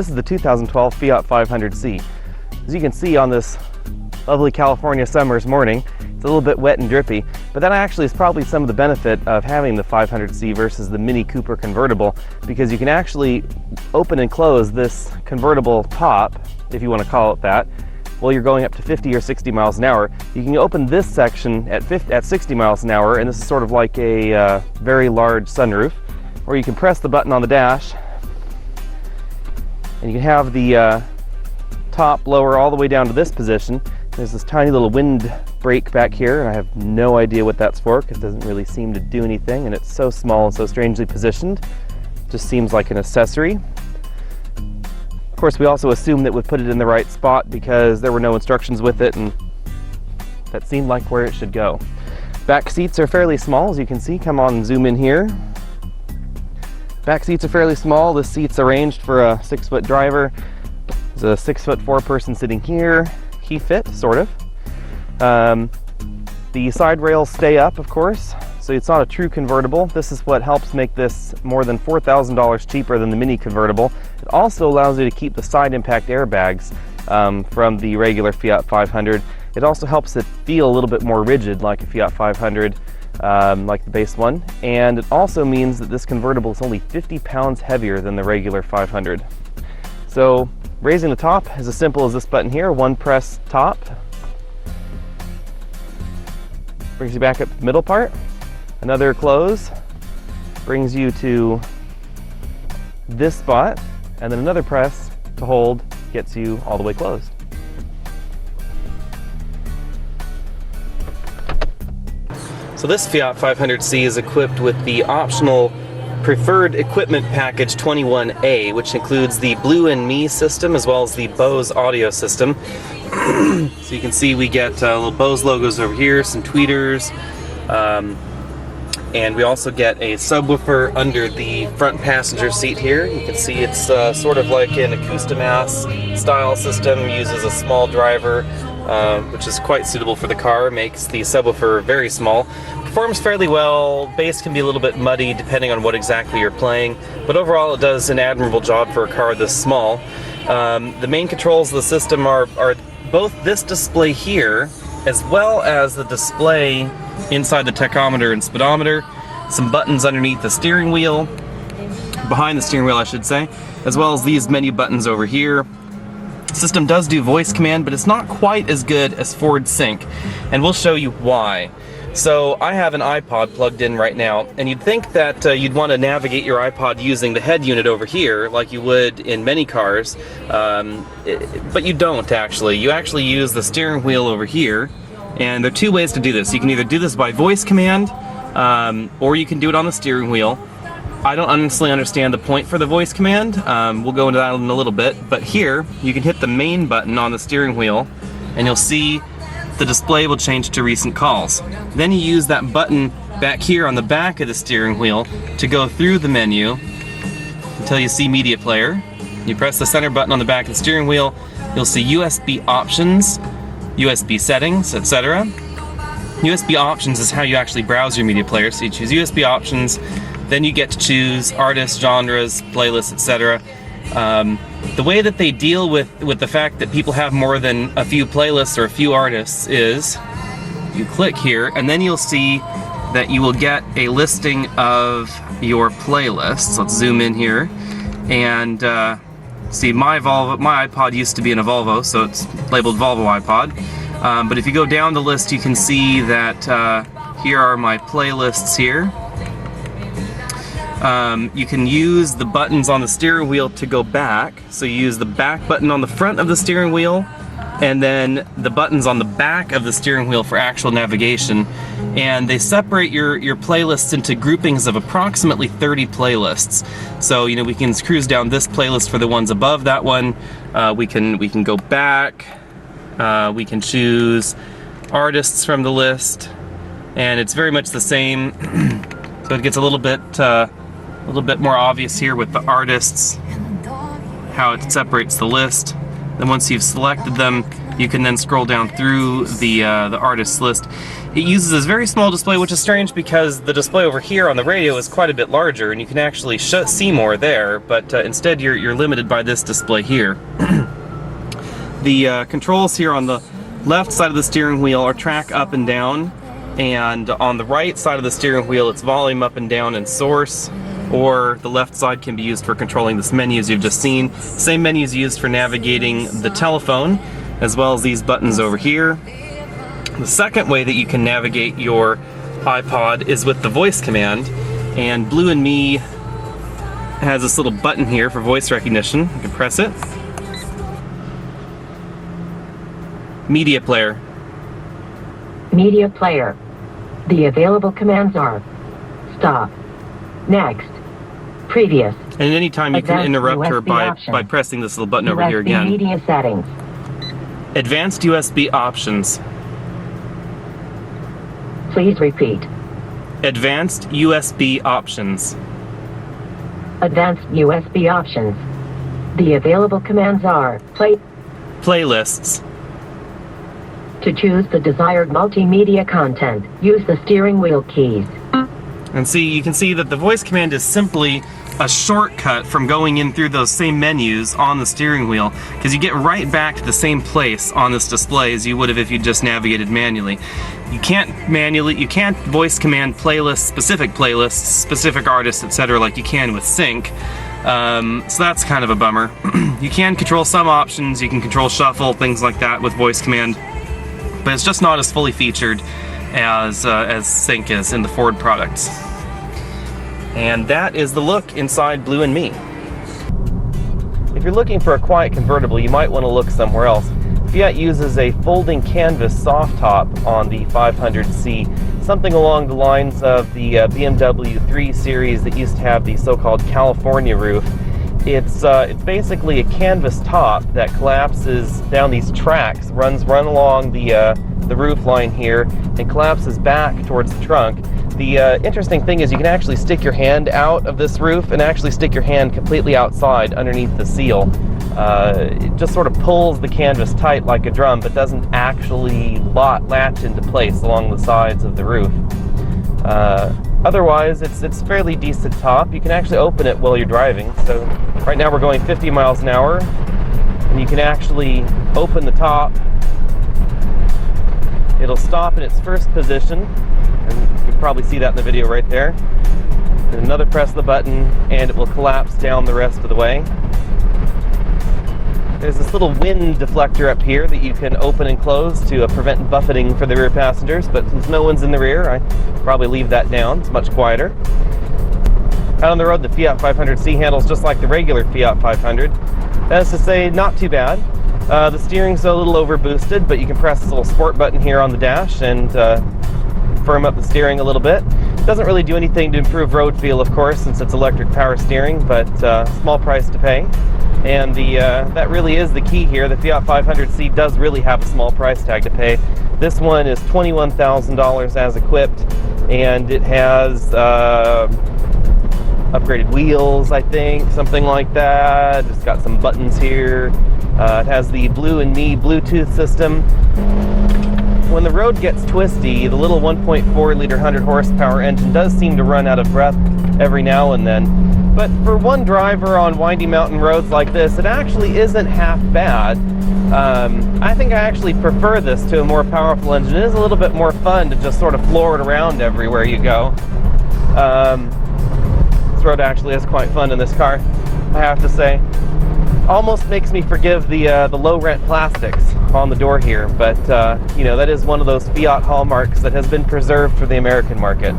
This is the 2012 Fiat 500C. As you can see on this lovely California summer's morning, it's a little bit wet and drippy, but that actually is probably some of the benefit of having the 500C versus the Mini Cooper convertible, because you can actually open and close this convertible top, if you want to call it that, while you're going up to 50 or 60 miles an hour. You can open this section at 60 miles an hour, and this is sort of like a very large sunroof, or you can press the button on the dash, and you can have the top lower all the way down to this position. There's this tiny little wind brake back here, and I have no idea what that's for because it doesn't really seem to do anything, and it's so small and so strangely positioned. Just seems like an accessory. Of course, we also assumed that we'd put it in the right spot because there were no instructions with it, and that seemed like where it should go. Back seats are fairly small, as you can see. Come on and zoom in here. Back seats are fairly small. This seat's arranged for a 6-foot driver. There's a 6'4" person sitting here. Key fit, sort of. The side rails stay up, of course, so it's not a true convertible. This is what helps make this more than $4,000 cheaper than the Mini convertible. It also allows you to keep the side impact airbags from the regular Fiat 500. It also helps it feel a little bit more rigid, like a Fiat 500. Like the base one, and it also means that this convertible is only 50 pounds heavier than the regular 500. So raising the top is as simple as this button here. One press top brings you back up to the middle part. Another close brings you to this spot, and then another press to hold gets you all the way closed. So this Fiat 500C is equipped with the optional Preferred Equipment Package 21A, which includes the Blue and Me system as well as the Bose audio system. So you can see we get little Bose logos over here, some tweeters, and we also get a subwoofer under the front passenger seat here. You can see it's sort of like an Acoustimass style system, uses a small driver, which is quite suitable for the car, makes the subwoofer very small. Performs fairly well. Bass can be a little bit muddy depending on what exactly you're playing, but overall it does an admirable job for a car this small. The main controls of the system are both this display here as well as the display inside the tachometer and speedometer, some buttons underneath the steering wheel, behind the steering wheel I should say, as well as these menu buttons over here. The system does do voice command, but it's not quite as good as Ford Sync, and we'll show you why. So I have an iPod plugged in right now, and you'd think that you'd want to navigate your iPod using the head unit over here like you would in many cars, but you don't actually. You actually use the steering wheel over here, and there are two ways to do this. You can either do this by voice command, or you can do it on the steering wheel. I don't honestly understand the point for the voice command. We'll go into that in a little bit, but here you can hit the main button on the steering wheel and you'll see the display will change to recent calls. Then you use that button back here on the back of the steering wheel to go through the menu until you see media player. You press the center button on the back of the steering wheel, you'll see USB options, USB settings, etc. USB options is how you actually browse your media player, so you choose USB options. Then you get to choose artists, genres, playlists, etc. The way that they deal with the fact that people have more than a few playlists or a few artists is you click here, and then you'll see that you will get a listing of your playlists. Let's zoom in here, and see my iPod used to be in a Volvo, so it's labeled Volvo iPod. But if you go down the list, you can see that here are my playlists here. You can use the buttons on the steering wheel to go back. So you use the back button on the front of the steering wheel, and then the buttons on the back of the steering wheel for actual navigation. And they separate your playlists into groupings of approximately 30 playlists. So, you know, we can cruise down this playlist for the ones above that one. We can go back. We can choose artists from the list, and it's very much the same. So it gets a little bit more obvious here with the artists, how it separates the list. Then once you've selected them, You can then scroll down through the artist's list. It uses this very small display, which is strange because the display over here on the radio is quite a bit larger, and you can actually see more there, but instead you're limited by this display here. The controls here on the left side of the steering wheel are track up and down, and on the right side of the steering wheel it's volume up and down and source, or the left side can be used for controlling this menu as you've just seen. Same menu is used for navigating the telephone, as well as these buttons over here. The second way that you can navigate your iPod is with the voice command, and Blue and Me has this little button here for voice recognition. You can press it. Media player. Media player. The available commands are stop, next, previous. And at any time you can interrupt her by pressing this little button over here again. Media settings. Advanced USB options. Please repeat. Advanced USB options. Advanced USB options. The available commands are Playlists. To choose the desired multimedia content, use the steering wheel keys. And see, you can see that the voice command is simply a shortcut from going in through those same menus on the steering wheel, because you get right back to the same place on this display as you would have if you just navigated manually. You can't voice command playlists, specific artists, etc. like you can with Sync. So that's kind of a bummer. You can control some options, you can control shuffle, things like that with voice command, but it's just not as fully featured as Sync is in the Ford products. And that is the look inside Blue and Me. If you're looking for a quiet convertible, you might want to look somewhere else. Fiat uses a folding canvas soft top on the 500C, something along the lines of the BMW 3 Series that used to have the so-called California roof. It's basically a canvas top that collapses down these tracks, runs along the roof line here, and collapses back towards the trunk. The interesting thing is you can actually stick your hand out of this roof and actually stick your hand completely outside underneath the seal. It just sort of pulls the canvas tight like a drum, but doesn't actually latch into place along the sides of the roof. Otherwise, it's fairly decent top. You can actually open it while you're driving. So right now we're going 50 miles an hour, and you can actually open the top. It'll stop in its first position, and you can probably see that in the video right there. And another press of the button, and it will collapse down the rest of the way. There's this little wind deflector up here that you can open and close to prevent buffeting for the rear passengers, but since no one's in the rear, I probably leave that down. It's much quieter. Out on the road, the Fiat 500C handles just like the regular Fiat 500. That is to say, not too bad. The steering's a little over boosted, but you can press this little sport button here on the dash and firm up the steering a little bit. It doesn't really do anything to improve road feel, of course, since it's electric power steering, but small price to pay. And that really is the key here. The Fiat 500C does really have a small price tag to pay. This one is $21,000 as equipped, and it has upgraded wheels, I think, something like that. It's got some buttons here. It has the Blue and Me Bluetooth system. When the road gets twisty, the little 1.4 liter 100 horsepower engine does seem to run out of breath every now and then. But for one driver on windy mountain roads like this, it actually isn't half bad. I think I actually prefer this to a more powerful engine. It is a little bit more fun to just sort of floor it around everywhere you go. This road actually is quite fun in this car, I have to say. Almost makes me forgive the low rent plastics on the door here, but you know, that is one of those Fiat hallmarks that has been preserved for the American market.